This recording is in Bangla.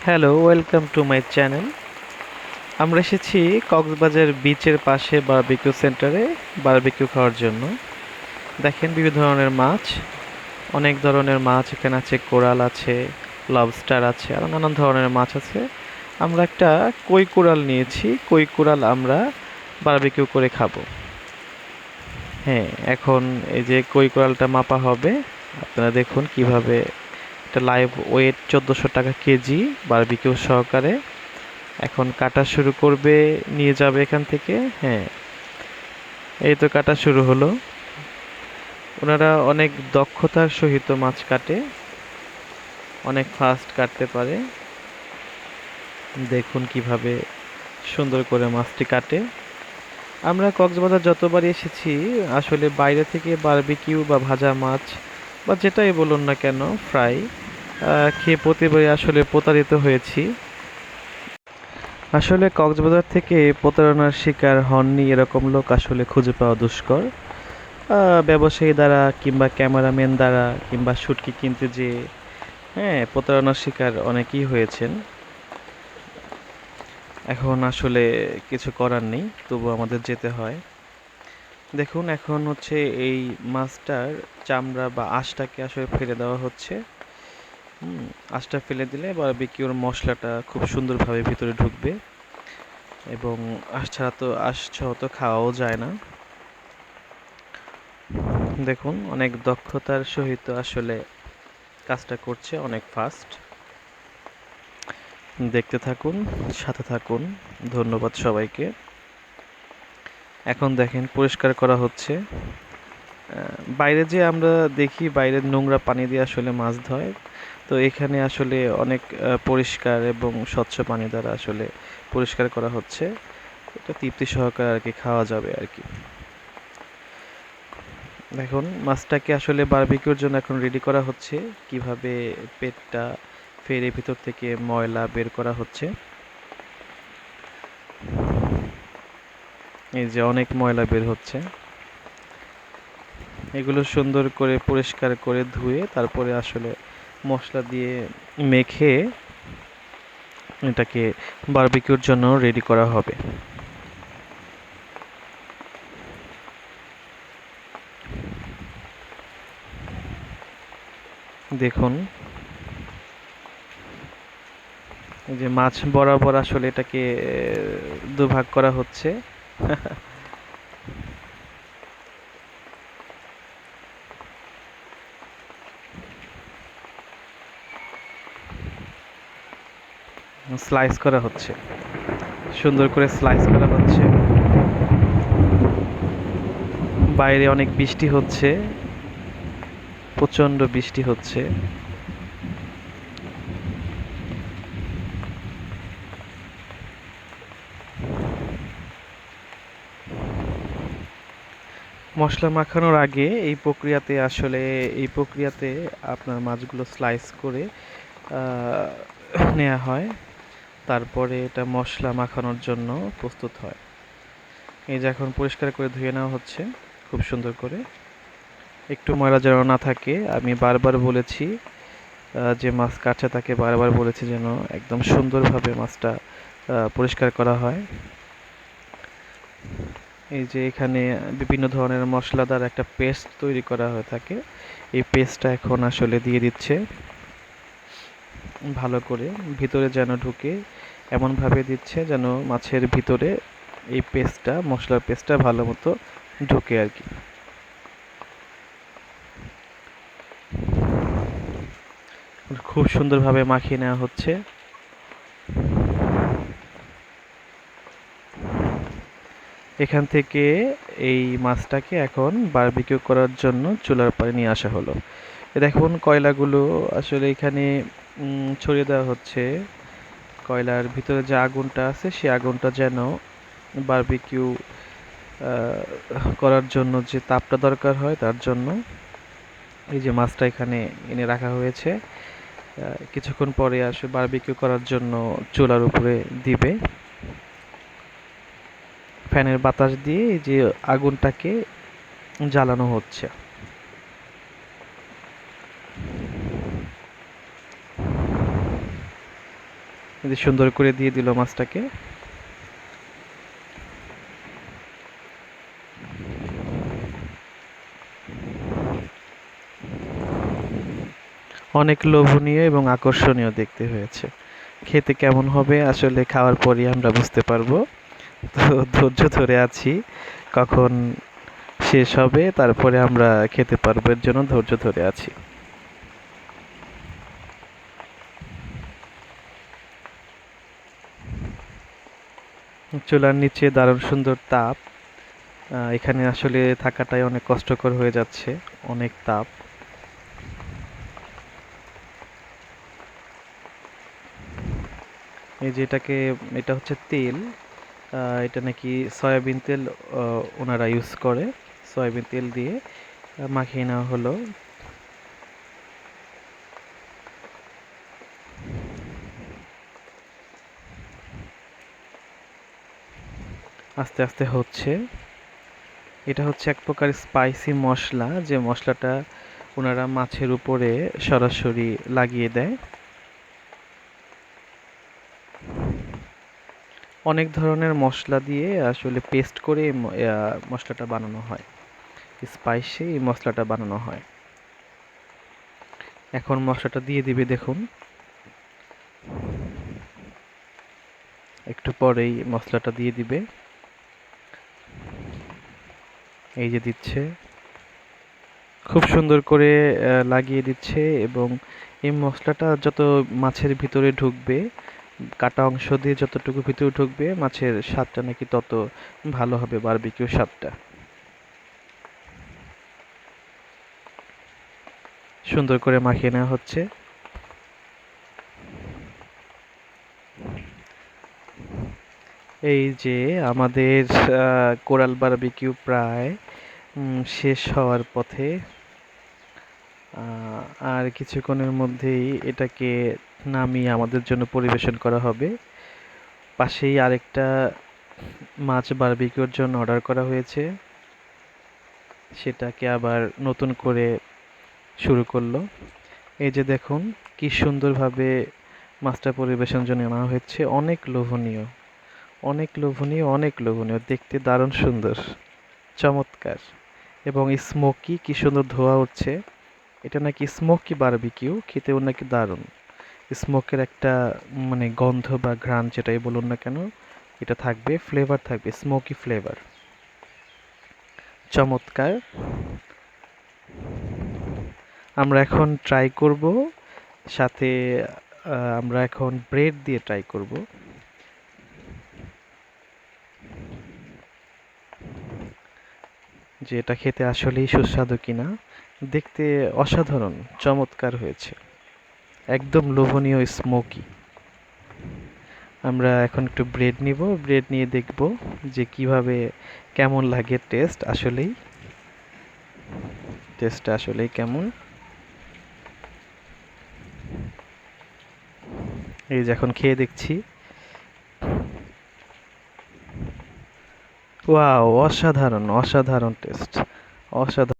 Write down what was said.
Hello, welcome to my channel. আমরা এসেছি কক্সবাজার বিচের পাশে বারবিকিউ সেন্টারে বারবিকিউ খাওয়ার জন্য। দেখেন বিভিন্ন ধরনের মাছ, অনেক ধরনের মাছ এখানে আছে, কোরাল আছে, লবস্টার আছে, আরও নানান ধরনের মাছ আছে। আমরা একটা কই কোরাল নিয়েছি, কই কোরাল আমরা বারবিকিউ করে খাবো। হ্যাঁ, এখন এই যে কই কোরালটা মাপা হবে, আপনারা দেখুন কিভাবে। এটা লাইভ ওয়েট 1400 টাকা কেজি বারবিকিউ সহকারে। এখন কাটা শুরু করবে, নিয়ে যাবে এখান থেকে। হ্যাঁ, এই তো কাটা শুরু হলো। ওনারা অনেক দক্ষতার সহিত মাছ কাটে, অনেক ফাস্ট কাটতে পারে। দেখুন কিভাবে সুন্দর করে মাছটি কাটে। আমরা কক্সবাজার যতবারই এসেছি, আসলে বাইরে থেকে বারবিকিউ বা ভাজা মাছ বা যেটাই বলুন না কেন, ফ্রাই খেয়ে প্রতিবারই আসলে প্রতারিত হয়েছি। আসলে কক্সবাজার থেকে প্রতারণার শিকার হননি এরকম লোক আসলে খুঁজে পাওয়া দুষ্কর। ব্যবসায়ী দ্বারা কিংবা ক্যামেরাম্যান দ্বারা কিংবা শুটকি কিনতে যেয়ে প্রতারণার শিকার অনেকেই হয়েছেন। এখন আসলে কিছু করার নেই, তবু আমাদের যেতে হয়। দেখুন এখন হচ্ছে এই মাছটার চামড়া বা আঁশটাকে আসলে ফেলে দেওয়া হচ্ছে। আঁশটা ফেলে দিলে বারবিকিউর মশলাটা খুব সুন্দরভাবে ভিতরে ঢুকবে, এবং আঁশ ছাড়া তো আঁশ ছাড়া তো খাওয়াও যায় না। দেখুন অনেক দক্ষতার সহিত আসলে কাজটা করছে, অনেক ফাস্ট। দেখতে থাকুন, সাথে থাকুন। ধন্যবাদ সবাইকে। এখন দেখেন পরিষ্কার করা হচ্ছে। বাইরে যে আমরা দেখি বাইরের নোংরা পানি দিয়ে আসলে মাছ ধয়, তো এখানে আসলে অনেক পরিষ্কার এবং স্বচ্ছ পানি দ্বারা আসলে পরিষ্কার করা হচ্ছে। এটা তৃপ্তি সহকারে আর কি খাওয়া যাবে আর কি। দেখুন মাছটাকে আসলে বারবিকিউর জন্য এখন রেডি করা হচ্ছে। কিভাবে পেটটা ফেরে ভিতর থেকে ময়লা বের করা হচ্ছে। এই যে অনেক ময়লা বের হচ্ছে। এগুলো সুন্দর করে পরিষ্কার করে ধুয়ে তারপরে আসলে মশলা দিয়ে মেখে এটাকে বারবিকিউর জন্য রেডি করা হবে। দেখুন এই যে মাছ বরাবর আসলে এটাকে দুভাগ করা হচ্ছে। স্লাইস করা হচ্ছে, সুন্দর করে স্লাইস করা হচ্ছে। বাইরে অনেক বৃষ্টি হচ্ছে, প্রচণ্ড বৃষ্টি হচ্ছে। মশলা মাখানোর আগে এই প্রক্রিয়াতে আপনার মাছগুলো স্লাইস করে নেওয়া হয়, তারপরে এটা মশলা মাখানোর জন্য প্রস্তুত হয়। এই যে এখন পরিষ্কার করে ধুয়ে নেওয়া হচ্ছে খুব সুন্দর করে, একটু ময়লা যেন না থাকে। আমি বারবার বলেছি, যে মাছ কাটছে তাকে বারবার বলেছি যেন একদম সুন্দরভাবে মাছটা পরিষ্কার করা হয়। এই যে এখানে বিভিন্ন ধরনের মশলাদার একটা পেস্ট তৈরি করা হয়ে থাকে, এই পেস্টটা এখন আসলে দিয়ে দিচ্ছে ভালো করে, ভিতরে যেন ঢুকে এমনভাবে দিচ্ছে যেন মাছের ভিতরে এই পেস্টটা, মশলার পেস্টটা ভালো মতো ঢুকে আর কি। খুব সুন্দরভাবে মাখিয়ে নেওয়া হচ্ছে। এখান থেকে এই মাছটাকে এখন বারবিকিউ করার জন্য চুলার পাড়ে নিয়ে আসা হলো। দেখুন কয়লাগুলো আসলে এখানে ছড়িয়ে দেওয়া হচ্ছে। কয়লার ভিতরে যে আগুনটা আছে সেই আগুনটা যেন বারবিকিউ করার জন্য যে তাপটা দরকার হয় তার জন্য এই যে মাছটা এখানে এনে রাখা হয়েছে। কিছুক্ষণ পরে আসে বারবিকিউ করার জন্য চুলার উপরে দিবে। ফ্যানের বাতাস দিয়ে এই যে আগুনটাকে জ্বালানো হচ্ছে। এই যে সুন্দর করে দিয়ে দিল মাছটাকে। অনেক লোভনীয় এবং আকর্ষণীয় দেখতে হয়েছে। খেতে কেমন হবে আসলে খাওয়ার পরই আমরা বুঝতে পারবো। তো ধৈর্য ধরে আছি কখন শেষ হবে, তারপরে আমরা খেতে পারবো, এর জন্য ধৈর্য ধরে আছি। চুলার নিচে দারুণ সুন্দর তাপ। এখানে আসলে থাকাটাই অনেক কষ্টকর হয়ে যাচ্ছে, অনেক তাপ। এই যে এটা হচ্ছে তেল। এটা নাকি সয়াবিন তেল ওনারা ইউজ করে। সয়াবিন তেল দিয়ে মাখিয়ে নেওয়া হলো। আস্তে আস্তে হচ্ছে। এটা হচ্ছে এক প্রকার স্পাইসি মশলা, যে মশলাটা ওনারা মাছের উপরে সরাসরি লাগিয়ে দেয়। অনেক ধরনের মশলা দিয়ে আসলে পেস্ট করে মশলাটা বানানো হয়। স্পাইসি এই মশলাটা বানানো হয়। এখন মশলাটা দিয়ে দিবে দেখুন। একটু পরেই মশলাটা দিয়ে দিবে। এই যে দিচ্ছে, খুব সুন্দর করে লাগিয়ে দিচ্ছে। এবং এই মশলাটা যত মাছের ভিতরে ঢুকবে, কাটা অংশ দিয়ে যতটুকু ভিতরে ঢুকবে, মাছের স্বাদটা নাকি তত ভালো হবে, বারবিকিউ স্বাদটা। সুন্দর করে মাখিয়ে নেওয়া হচ্ছে। এই যে আমাদের কোরাল বারবিকিউ প্রায় শেষ হওয়ার পথে। আর কিছুক্ষণের মধ্যেই এটাকে নামিয়ে আমাদের জন্য পরিবেশন করা হবে। পাশেই আরেকটা মাছ বারবিকিউর জন্য অর্ডার করা হয়েছে, সেটাকে আবার নতুন করে শুরু করলো। এই যে দেখুন কি সুন্দরভাবে মাছটা পরিবেশনের জন্য আনা হয়েছে। অনেক লোভনীয়, অনেক লোভনীয়, অনেক লোভনীয়, দেখতে দারুণ সুন্দর, চমৎকার। এবং এই স্মোকি কি সুন্দর ধোয়া উঠছে। এটা নাকি স্মোকি বারবিকিউ, খেতেও নাকি দারুণ। স্মোকের একটা মানে গন্ধ বা ঘ্রাণ যেটাই বলুন না কেন, এটা থাকবে, ফ্লেভার থাকবে, স্মোকি ফ্লেভার, চমৎকার। আমরা এখন ট্রাই করব, সাথে আমরা এখন ব্রেড দিয়ে ট্রাই করব। যে এটা খেতে আসলেই সুস্বাদু কিনা। দেখতে অসাধারণ, চমৎকার হয়েছে, একদম লোভনীয়, স্মোকি। আমরা এখন একটু ব্রেড নিব, ব্রেড নিয়ে দেখব যে কিভাবে কেমন লাগে টেস্টটা আসলেই কেমন। এই যে এখন খেয়ে দেখছি। ওয়াও, অসাধারণ, অসাধারণ টেস্ট, অসাধারণ।